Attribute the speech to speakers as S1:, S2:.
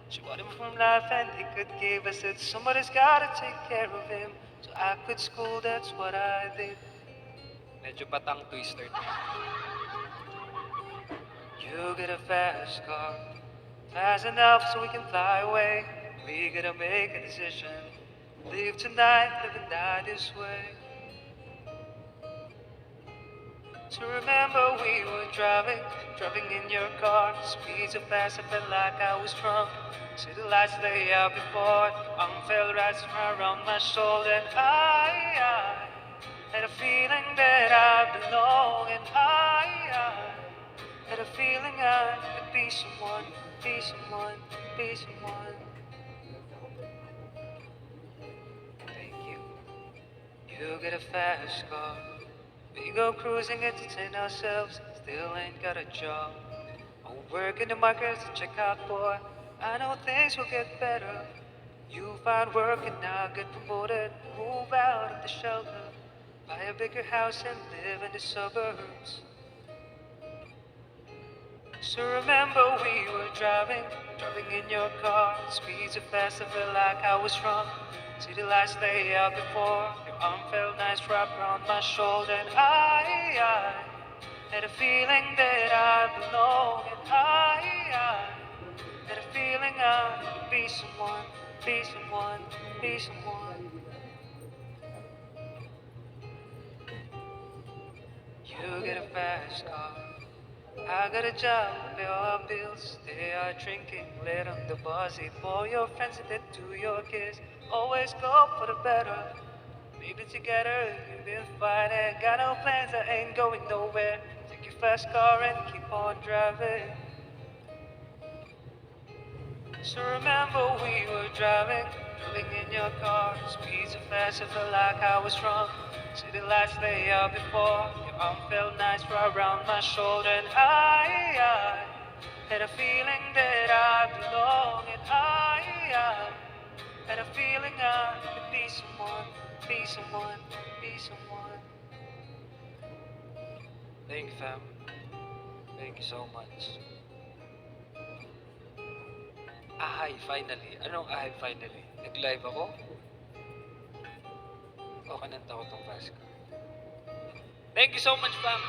S1: She wanted him from life and he could give. I said somebody's gotta take care of him. So I quit school, that's what I did. Medyo patang twister. You get a fast car, fast enough so we can fly away. We gotta make a decision. Live tonight, live and die this way. So remember we were driving in your car. Speed so fast I felt like I was drunk. City lights lay out before. Your arm felt right around my shoulder. And I had a feeling that I belong. And I had a feeling I could be someone, be someone, be someone. Thank you. You get a fast car. We go cruising, entertain ourselves. Still ain't got a job. I work in the markets to check out, boy. I know things will get better. You find work and I'll get promoted. Move out of the shelter. Buy a bigger house and live in the suburbs. So remember we were driving in your car. Speed so fast I felt like I was drunk. City lights lay out before. Your arm felt nice wrapped around my shoulder. And I had a feeling that I belong. And I had a feeling I could be someone, be someone, be someone. You get a fast car. I got a job, pay all our bills. They are drinking late on the bus. Eat for your friends and then to your kids. Always go for the better. Maybe together you've been fighting. Got no plans, I ain't going nowhere. Take your fast car and keep on driving. So remember we were driving in your car. Speed so fast I felt like I was drunk. City lights lay out before. Your arm felt nice right around my shoulder. And I had a feeling that I belong. And I had a feeling I could be someone, be someone, be someone. Thank you, fam. Thank you so much. Ahay, finally. Anong ahay, finally? Nag-live ako? O kananta ko tong fast car. Thank you so much, fam.